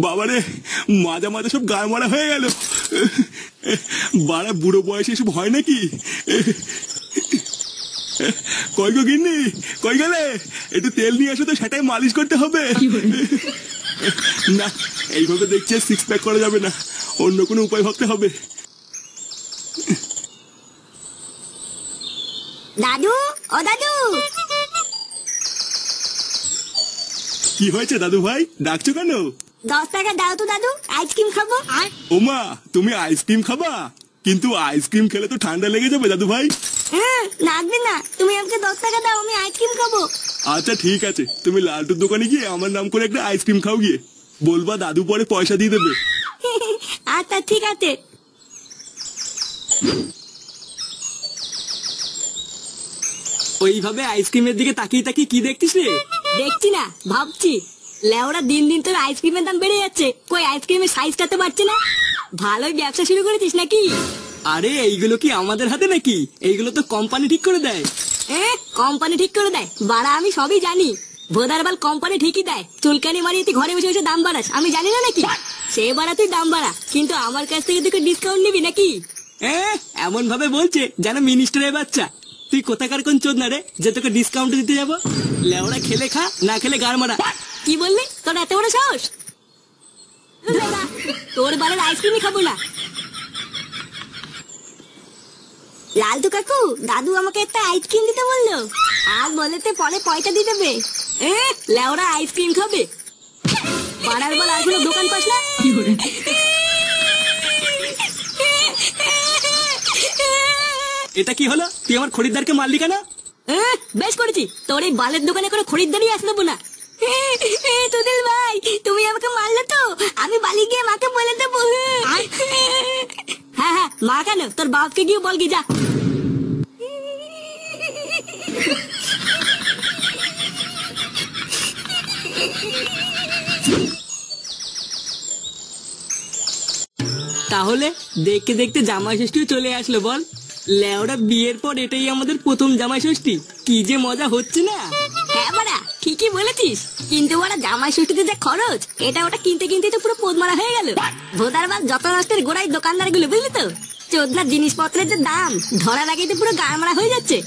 বাবারে, মাজা মাজা সব গায়ে মারা হয়ে গেল। বাড়া বুড়ো বয়সে এসব হয় নাকি? কই গো গিন্নি, কই গেলে? একটু তেল নিয়ে আসো তো, সেটাই মালিশ করতে হবে। না, এইভাবে দেখছি সিক্স প্যাক করা যাবে না, অন্য কোনো উপায় ভাবতে হবে। দাদু, ও দাদু। কি হয়েছে দাদু ভাই, ডাকছো কেন? 10 টাকা দাও তো দাদু, আইসক্রিম খাবো। ওমা, তুমি আইসক্রিম খাবা? কিন্তু আইসক্রিম খেলে তো ঠান্ডা লেগে যাবে দাদু ভাই। লাগবে না, তুমি আমাকে 10 টাকা দাও, আমি আইসক্রিম খাবো। আচ্ছা ঠিক আছে, তুমি লালটুর দোকানে গিয়ে আমার নাম করে একটা আইসক্রিম খাও গিয়ে। বলবা দাদু পরে পয়সা দিয়ে দেবে। আচ্ছা ঠিক আছে। ওইভাবে আইসক্রিমের দিকে তাকিয়ে তাকিয়ে কি দেখছিস রে? দেখছি না, ভাবছি। লেওরা দিন দিন তোর আইসক্রিমের দাম বেড়ে যাচ্ছে, কই আইসক্রিমের সাইজটা তো বাড়ছে না। ভালোই ব্যবসা শুরু করেছিস নাকি? আরে এইগুলো কি আমাদের হাতে নাকি? এইগুলো তো কোম্পানি ঠিক করে দেয়। কোম্পানি ঠিক করে দেয়? বাড়া আমি সবই জানি। ভোদারবাল কোম্পানি ঠিকই দেয়। চুলকানি মারিয়ে তুই ঘরে বসে বসে দাম বাড়াস, আমি জানি না নাকি? সে বাড়া তুই দাম বাড়া, কিন্তু আমার কাছ থেকে তুই ডিসকাউন্ট নিবি নাকি? এমন ভাবে বলছে যেন মিনিস্টারের বাচ্চা। তুই কোথাকার কোন চোদ না রে যে তোকে ডিসকাউন্ট দিতে যাবো? লেওড়া খেলে খা, না খেলে গাড় মারা। কি বললি? তোর এত বড় সাহস? তোর বাড়ির আইসক্রিমই খাবো না। লালটু কাকু, দাদু আমাকে একটা আইসক্রিম দিতে বললো, আর বলেতে পরে পয়সা দিয়ে দেবে। লেওরা আইসক্রিম খাবে? পাড়ার বল আর কোনো দোকান পাস না? এটা কি হলো? তুই আমার খরিদ্দারকে মারলি কেন? বেশ করেছি, তোর এই বালের দোকানে কোনো খরিদ্দারই আসতে দেবো না। তুদিল ভাই, তুমি আমাকে মারলে তো, আমি বালি গিয়ে মাকে বলে দেবো। হ্যাঁ হ্যাঁ, মা কেন, তোর বাপকে গিয়ে বল, যা। তাহলে দেখতে দেখতে জামাই ষষ্ঠীও চলে আসলো বল। লেওরা বিয়ের পর এটাই আমাদের প্রথম জামাই ষষ্ঠী, কি যে মজা হচ্ছে না। হ্যাঁ বাড়া, ঠিকই বলেছিস, কিন্তু ওরা জামাই ষষ্ঠীতে যে খরচ, এটা ওটা কিনতে কিনতে তো পুরো পোদ মারা হয়ে গেল। ভোদারবাদ যত নষ্টের গোড়াই দোকানদার গুলো, বুঝলি তো? চোদনা জিনিসপত্রের যে দাম, ধরার আগেই তো পুরো গাড় মারা হয়ে যাচ্ছে।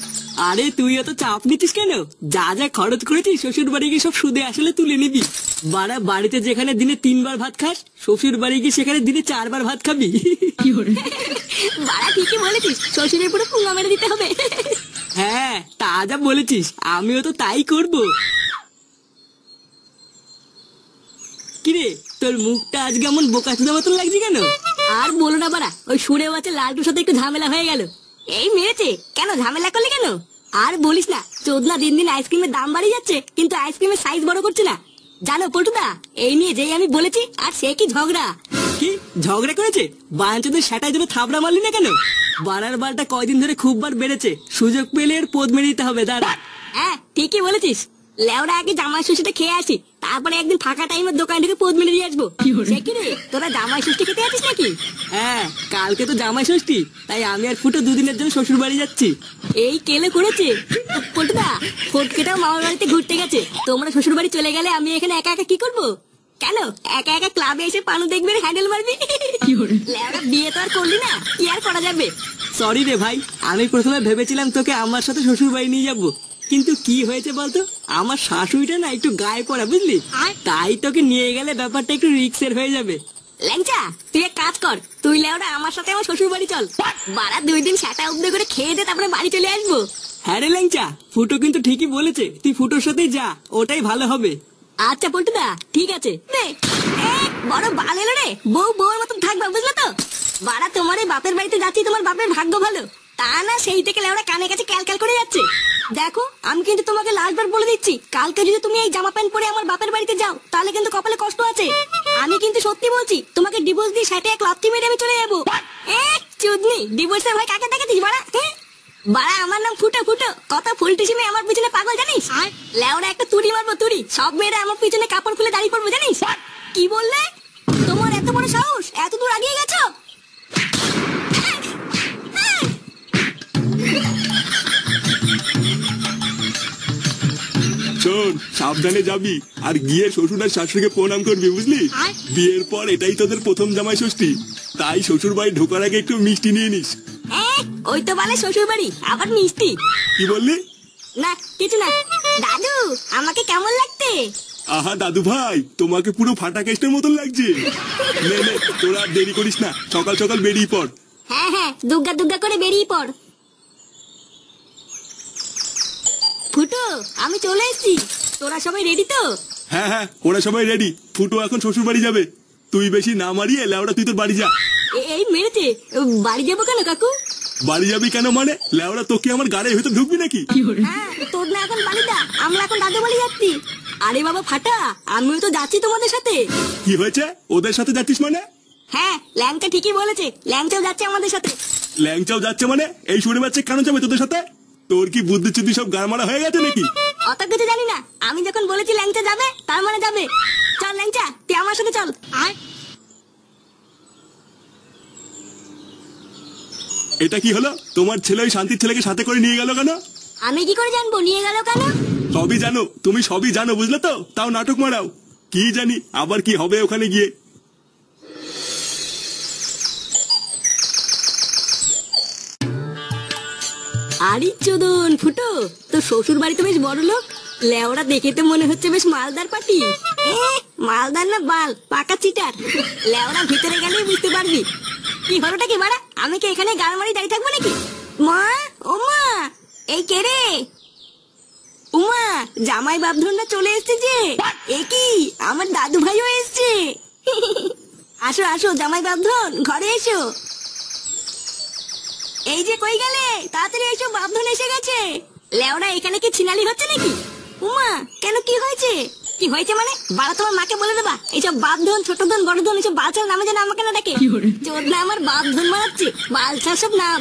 আরে তুই এত চাপ নিচ্ছিস কেন? যা যা খরচ করেছিস শ্বশুর বাড়ি গিয়ে সব সুদে আসলে তুলে নিবি। বাড়া বাড়িতে যেখানে দিনে 3 বার ভাত খাস, শ্বশুর বাড়ি গিয়ে সেখানে দিনে 4 বার ভাত খাবি। বাড়া ঠিকই বলেছিস, শ্বশুরের পুরো পুঙ্গা মেরে দিতে হবে। হ্যাঁ তা যা বলেছিস, আমিও তো তাই করব। কিরে, তোর মুখটা আজকে এমন বোকাচোদা মতন লাগছে কেন? আর বলো না বাড়া, ওই সুরে বাচ্চা লালটুর সাথে একটু ঝামেলা হয়ে গেল। এই মেরেছে কেন? ঝামেলা করলে কেন? আর বলিস না, চোদনা দিন দিন আইসক্রিমের দাম বাড়িয়ে যাচ্ছে, কিন্তু আইসক্রিমের সাইজ বড় করছে না। জানো পল্টুদা, এই নিয়ে যেই আমি বলেছি, আর সে কি ঝগড়া। কি ঝগড়া করেছে? বাঞ্চদের সেটাই ধরে থাবড়া মারলি না কেন? বাড়ার বালটা কয়দিন ধরে খুব বার বেড়েছে, সুযোগ পেলে এর পোদ মেরে দিতে হবে। দাঁড়া। হ্যাঁ ঠিকই বলেছিস, লেওরা আগে জামাই ষষ্ঠীটা খেয়ে আসি, তারপরে একদিন ফাঁকা টাইমের দোকান থেকে পোদ মেরে দিয়ে আসবো। সে কি রে, তোরা জামাই ষষ্ঠী খেতে আছিস নাকি? হ্যাঁ, কালকে তো জামাই ষষ্ঠী, তাই আমি আর ফুটো 2 দিনের জন্য শ্বশুর বাড়ি যাচ্ছি। এই কেলে করেছে পল্টুদা, ফটকেটাও মামার বাড়িতে ঘুরতে গেছে, তোমরা শ্বশুর বাড়ি চলে গেলে আমি এখানে একা একা কি করবো? কেন একা একা ক্লাবে এসে পানু দেখবে, হ্যান্ডেল মারবি? লেওরা বিয়ে তো আর করলি না, কি আর করা যাবে। সরি রে ভাই, আমি প্রথমে ভেবেছিলাম তোকে আমার সাথে শ্বশুর বাড়ি নিয়ে যাবো, কিন্তু কি হয়েছে বলতো, আমার শাশুড়িটা না একটু গায়ে পড়া, বুঝলি? তাই তোকে নিয়ে গেলে ব্যাপারটা একটু রিক্সের হয়ে যাবে। ল্যাংচা, তুই এক কাজ কর, তুই লেওরা আমার সাথে আমার শ্বশুর বাড়ি চল, বাড়া 2 দিন সাটা উদ্যোগ করে খেয়ে দে, তারপরে বাড়ি চলে আসবো। হ্যাঁ রে ল্যাংচা, ফুটো কিন্তু ঠিকই বলেছে, তুই ফুটোর সাথেই যা, ওটাই ভালো হবে। আচ্ছা পল্টুদা, ঠিক আছে। বড় বাল এলো রে, বউ বউর মতন থাকবা, বুঝলে তো? বাড়া তোমার এই বাপের বাড়িতে যাচ্ছি, তোমার বাপের ভাগ্য ভালো, তা না সেই থেকে লেওরা কানে কাছে ক্যালক্যাল করে যাচ্ছে। দেখো, আমি কিন্তু তোমাকে লাস্টবার বলে দিচ্ছি, কালকে যদি তুমি এই জামা প্যান্ট পরে আমার বাপের বাড়িতে যাও, তাহলে কিন্তু কপালে কষ্ট আছে। আমি কিন্তু সত্যি বলছি, তোমাকে ডিভোর্স দিয়ে সাথে এক লাথি মেরে আমি চলে যাবো। চুদনি, ডিভোর্সের ভাই কাকে দেখাতিস বাড়া? বাড়া আমার নাম ফুটো, ফুটো, কত ফুলটিসিমে আমার পিছনে পাগল জানিস? লেওরা একটা তুড়ি মারবো, তুড়ি, সব মেয়েরা আমার পিছনে কাপড় খুলে দাঁড়িয়ে পড়বো জানিস? কি বললে? তোমার এত বড় সাহস, এত দূর আগিয়ে গেছো? শোন, সাবধানে যাবি আর গিয়ে শ্বশুর আর শাশুড়িকে প্রণাম করবি, বুঝলি? বিয়ের পর এটাই তোদের প্রথম জামাই ষষ্ঠী, তাই শ্বশুর বাড়ি ঢোকার আগে একটু মিষ্টি নিয়ে নিস। ওই তো বলে শ্বশুর বাড়ি, আবার মিষ্টি? কি বললি? না কিছু না। দাদু, আমাকে কেমন লাগতে? আহা দাদু ভাই, তোমাকে পুরো ফাটা কেস্টের মতন লাগছে। নে নে, তোরা আর দেরি করিস না, সকাল সকাল বেরিয়ে পড়। হ্যাঁ হ্যাঁ, দুগ্গা দুগ্গা করে বেরিয়ে পড়। ফুটো, আমি চলে এসেছি। তোরা সবাই রেডি তো? হ্যাঁ হ্যাঁ, ওরা সবাই রেডি। ফুটো এখন শ্বশুর বাড়ি যাবে। তুই বেশি না মারিয়ে লেওড়া তুই তোর বাড়ি যা। এই মেরেছে। বাড়ি যাবো কেন কাকু? বাড়ি যাবি কেন মানে? লেওড়া তোকে আমার গাড়ির ভেতর ঢুকবি নাকি? হ্যাঁ, তোর না এখন বাড়িটা, আমরা এখন দাদু বাড়ি যাচ্ছি। আরে বাবা ফাটা, আমিও তো যাচ্ছি তোমাদের সাথে। কি হয়েছে? ওদের সাথে যাচ্ছিস মানে? হ্যাঁ, ল্যাংচা ঠিকই বলেছে, ল্যাংচাও যাচ্ছে আমাদের সাথে। ল্যাংচাও যাচ্ছে মানে? এই শুনে বাচ্চা কেন যাবে তোদের সাথে? তোর কি বুদ্ধি চুদ্ধি সব গাড়মারা হয়ে গেছে নাকি? অত কিছু জানি না, আমি যখন বলেছি ল্যাংচা যাবে তার মানে যাবে। চল ল্যাংচা, তুই আমার সাথে চল। আয়। এটা কি হলো? তোমার ছেলে ওই শান্তির ছেলেকে সাথে করে নিয়ে গেল কেন? আমি কি করে জানবো নিয়ে গেল কেন? সবই জানো, তুমি সবই জানো, বুঝলে তো? তাও নাটক মারাও। কি জানি আবার কি হবে ওখানে গিয়ে। আরে চোদন ফুটো, তো শ্বশুর বাড়ি তো বেশ বড় লোক। লেওরা দেখে তো মনে হচ্ছে বেশ মালদার পাটি। মালদার না বাল, পাকা চিটার। লেওরা ভিতরে গেলেই বুঝতে পারবি। কি হলোটা কি বাড়া? আমি কি এখানে গাল মারি দাঁড়িয়ে থাকবো নাকি? মা, ও মা, এই কে রে? উমা, জামাই বাপধনরা চলে এসছে যে। এ কি, আমার দাদু ভাইও এসছে। আসো আসো জামাই বাপধন, ঘরে এসো। এই যে কই গেলে, তাড়াতাড়ি এসো, বাপধন এসে গেছে। লেওরা এখানে কি ছিনালি হচ্ছে নাকি? উমা, কেন কি হয়েছে? কি হয়েছে মানে? বাড়া তোমার মাকে বলে দেবা এইসব বাপধন, ছোট ধন, বড় ধন, এইসব বালছার নামে যেন আমাকে না ডাকে। চোদ না আমার বাপধন মারাচ্ছে, বালছার সব নাম।